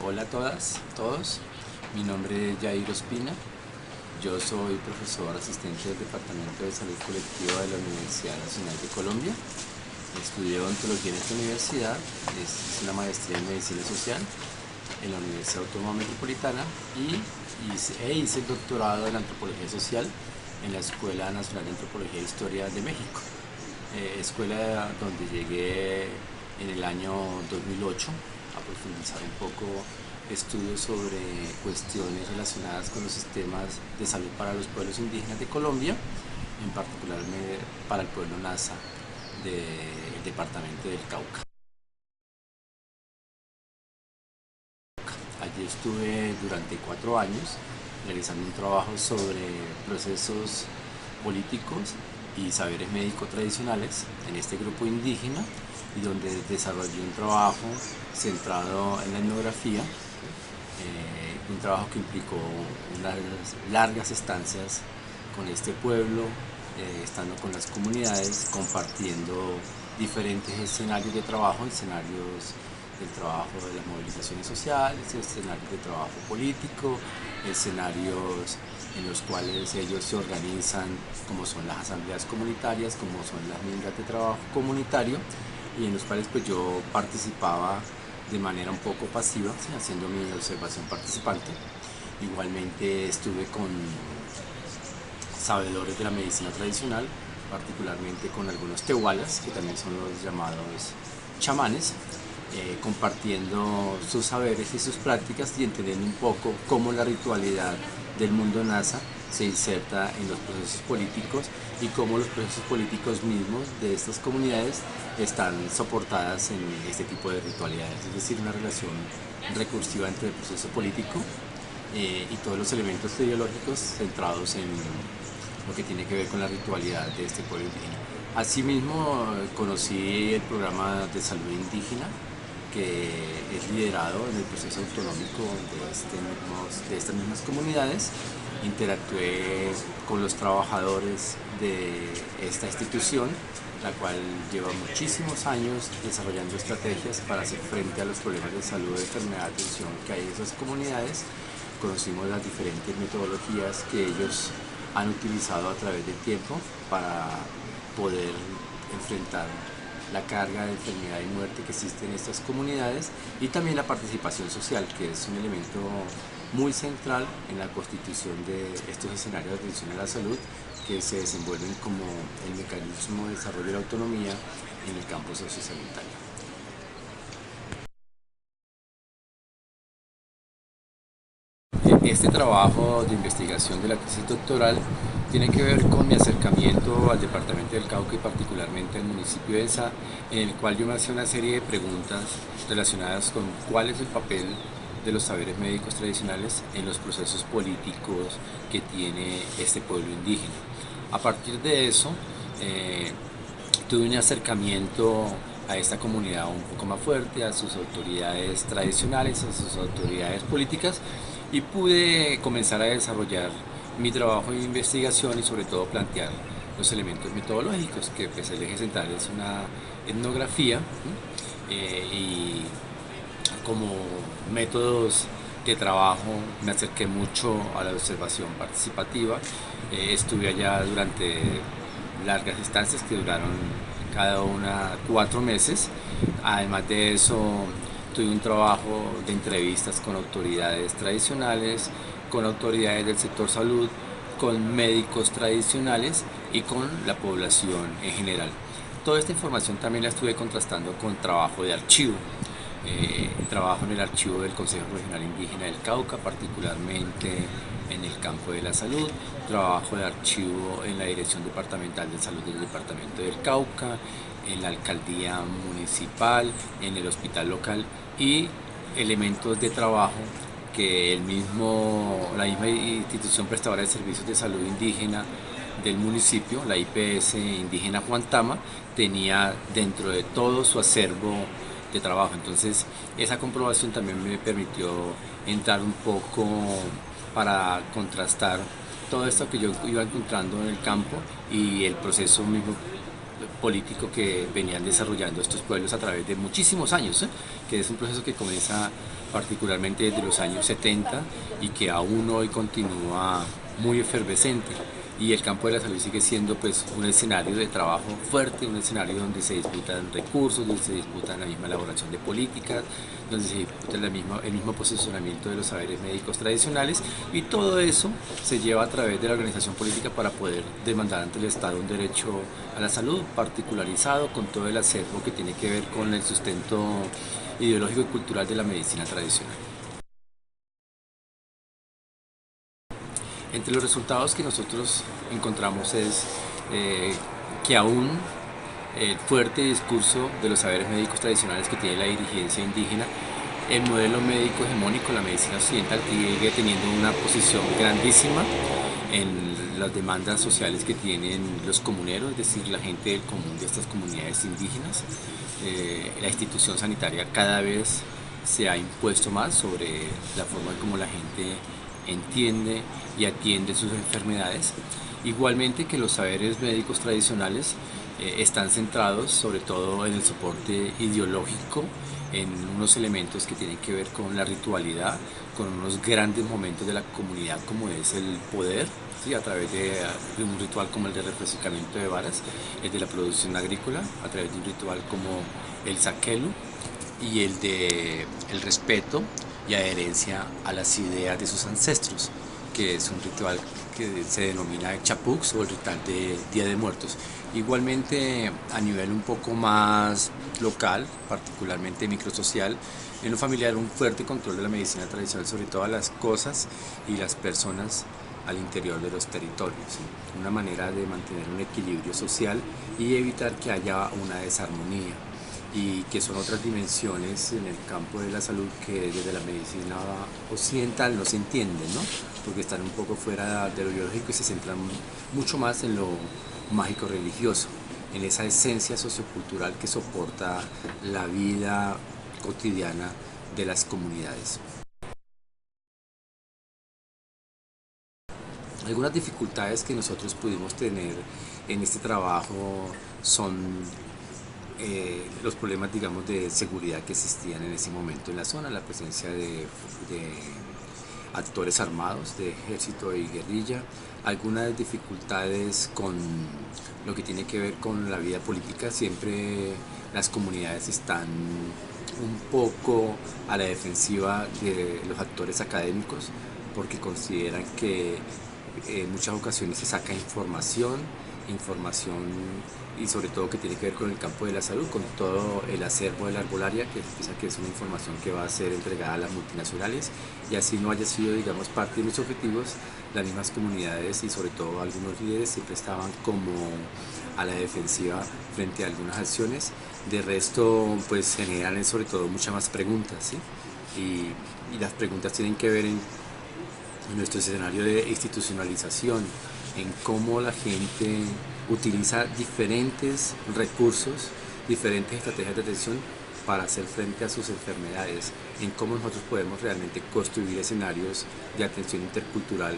Hola a todas, todos. Mi nombre es Jair Ospina. Yo soy profesor asistente del Departamento de Salud Colectiva de la Universidad Nacional de Colombia. Estudié odontología en esta universidad, es una maestría en medicina social en la Universidad Autónoma Metropolitana y hice el doctorado en antropología social en la Escuela Nacional de Antropología e Historia de México, escuela donde llegué en el año 2008 a profundizar un poco estudios sobre cuestiones relacionadas con los sistemas de salud para los pueblos indígenas de Colombia, en particular para el pueblo Nasa del departamento del Cauca. Allí estuve durante 4 años realizando un trabajo sobre procesos políticos y saberes médicos tradicionales en este grupo indígena, y donde desarrollé un trabajo centrado en la etnografía, un trabajo que implicó unas largas estancias con este pueblo, estando con las comunidades, compartiendo diferentes escenarios de trabajo, escenarios del trabajo de las movilizaciones sociales, escenarios de trabajo político, escenarios en los cuales ellos se organizan, como son las asambleas comunitarias, como son las mesas de trabajo comunitario, y en los cuales pues yo participaba de manera un poco pasiva, ¿sí?, haciendo mi observación participante. Igualmente estuve con sabedores de la medicina tradicional, particularmente con algunos tehualas, que también son los llamados chamanes, compartiendo sus saberes y sus prácticas y entendiendo un poco cómo la ritualidad del mundo Nasa se inserta en los procesos políticos y cómo los procesos políticos mismos de estas comunidades están soportadas en este tipo de ritualidades, es decir, una relación recursiva entre el proceso político y todos los elementos ideológicos centrados en lo que tiene que ver con la ritualidad de este pueblo indígena. Asimismo, conocí el programa de salud indígena, que es liderado en el proceso autonómico de estas mismas comunidades. Interactué con los trabajadores de esta institución, la cual lleva muchísimos años desarrollando estrategias para hacer frente a los problemas de salud, de enfermedad, de atención que hay en esas comunidades. Conocimos las diferentes metodologías que ellos han utilizado a través del tiempo para poder enfrentar la carga de enfermedad y muerte que existe en estas comunidades, y también la participación social, que es un elemento muy central en la constitución de estos escenarios de atención a la salud, que se desenvuelven como el mecanismo de desarrollo de la autonomía en el campo sociosanitario. Este trabajo de investigación de la tesis doctoral tiene que ver con mi acercamiento al departamento del Cauca y particularmente al municipio de Sa, en el cual yo me hacía una serie de preguntas relacionadas con cuál es el papel de los saberes médicos tradicionales en los procesos políticos que tiene este pueblo indígena. A partir de eso, tuve un acercamiento a esta comunidad un poco más fuerte, a sus autoridades tradicionales, a sus autoridades políticas, y pude comenzar a desarrollar mi trabajo de investigación y sobre todo plantear los elementos metodológicos, que pues, el eje central es una etnografía, y como métodos de trabajo me acerqué mucho a la observación participativa. Estuve allá durante largas estancias que duraron cada una 4 meses. Además de eso, tuve un trabajo de entrevistas con autoridades tradicionales, con autoridades del sector salud, con médicos tradicionales y con la población en general. Toda esta información también la estuve contrastando con trabajo de archivo. Trabajo en el archivo del Consejo Regional Indígena del Cauca, particularmente en el campo de la salud. Trabajo de archivo en la Dirección Departamental de Salud del Departamento del Cauca, en la Alcaldía Municipal, en el hospital local, y elementos de trabajo que la misma institución prestadora de servicios de salud indígena del municipio, la IPS indígena Juan Tama, tenía dentro de todo su acervo de trabajo. Entonces esa comprobación también me permitió entrar un poco para contrastar todo esto que yo iba encontrando en el campo y el proceso mismo político que venían desarrollando estos pueblos a través de muchísimos años, que es un proceso que comienza particularmente desde los años 70 y que aún hoy continúa muy efervescente. Y el campo de la salud sigue siendo pues un escenario de trabajo fuerte, un escenario donde se disputan recursos, donde se disputan la misma elaboración de políticas, donde se disputa el mismo posicionamiento de los saberes médicos tradicionales, y todo eso se lleva a través de la organización política para poder demandar ante el Estado un derecho a la salud particularizado con todo el acervo que tiene que ver con el sustento ideológico y cultural de la medicina tradicional. Entre los resultados que nosotros encontramos es que aún el fuerte discurso de los saberes médicos tradicionales que tiene la dirigencia indígena, el modelo médico hegemónico, la medicina occidental, sigue teniendo una posición grandísima en las demandas sociales que tienen los comuneros, es decir, la gente del común de estas comunidades indígenas. La institución sanitaria cada vez se ha impuesto más sobre la forma en cómo la gente entiende y atiende sus enfermedades. Igualmente que los saberes médicos tradicionales están centrados sobre todo en el soporte ideológico, en unos elementos que tienen que ver con la ritualidad, con unos grandes momentos de la comunidad como es el poder, ¿sí? A través de un ritual como el de refrescamiento de varas, el de la producción agrícola, a través de un ritual como el saquelu y el de el respeto y adherencia a las ideas de sus ancestros, que es un ritual que se denomina Chapux o el ritual de Día de Muertos. Igualmente a nivel un poco más local, particularmente microsocial, en lo familiar un fuerte control de la medicina tradicional sobre todas las cosas y las personas al interior de los territorios, ¿sí? Una manera de mantener un equilibrio social y evitar que haya una desarmonía, y que son otras dimensiones en el campo de la salud que desde la medicina occidental no se entienden, ¿no? Porque están un poco fuera de lo biológico y se centran mucho más en lo mágico religioso, en esa esencia sociocultural que soporta la vida cotidiana de las comunidades. Algunas dificultades que nosotros pudimos tener en este trabajo son los problemas, digamos, de seguridad que existían en ese momento en la zona, la presencia de actores armados, de ejército y guerrilla, algunas dificultades con lo que tiene que ver con la vida política. Siempre las comunidades están un poco a la defensiva de los actores académicos porque consideran que en muchas ocasiones se saca información y sobre todo que tiene que ver con el campo de la salud, con todo el acervo de la herbolaria, que se piensa que es una información que va a ser entregada a las multinacionales, y así no haya sido, digamos, parte de los objetivos. Las mismas comunidades y sobre todo algunos líderes siempre estaban como a la defensiva frente a algunas acciones. De resto, pues generan sobre todo muchas más preguntas, ¿sí? Y las preguntas tienen que ver en nuestro escenario de institucionalización, en cómo la gente utiliza diferentes recursos, diferentes estrategias de atención para hacer frente a sus enfermedades, en cómo nosotros podemos realmente construir escenarios de atención intercultural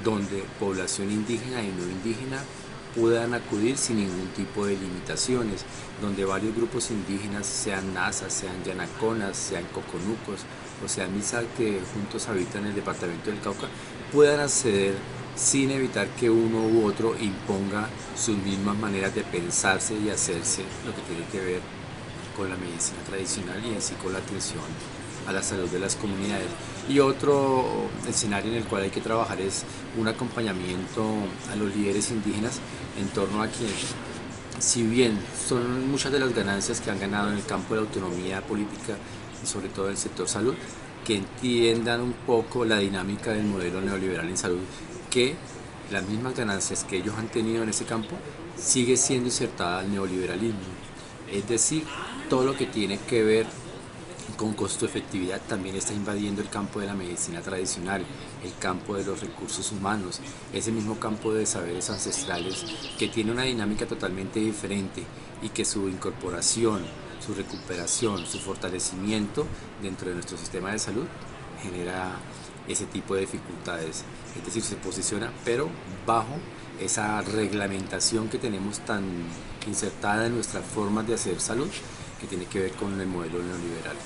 donde población indígena y no indígena puedan acudir sin ningún tipo de limitaciones, donde varios grupos indígenas, sean nazas, sean yanaconas, sean coconucos o sean misal que juntos habitan el departamento del Cauca, puedan acceder sin evitar que uno u otro imponga sus mismas maneras de pensarse y hacerse, lo que tiene que ver con la medicina tradicional y en sí con la atención a la salud de las comunidades. Y otro escenario en el cual hay que trabajar es un acompañamiento a los líderes indígenas en torno a que, si bien son muchas de las ganancias que han ganado en el campo de la autonomía política y sobre todo en el sector salud, que entiendan un poco la dinámica del modelo neoliberal en salud, que las mismas ganancias que ellos han tenido en ese campo sigue siendo insertada al neoliberalismo. Es decir, todo lo que tiene que ver con costo-efectividad también está invadiendo el campo de la medicina tradicional, el campo de los recursos humanos, ese mismo campo de saberes ancestrales que tiene una dinámica totalmente diferente y que su incorporación, su recuperación, su fortalecimiento dentro de nuestro sistema de salud genera ese tipo de dificultades. Es decir, se posiciona pero bajo esa reglamentación que tenemos tan insertada en nuestras formas de hacer salud, que tiene que ver con el modelo neoliberal.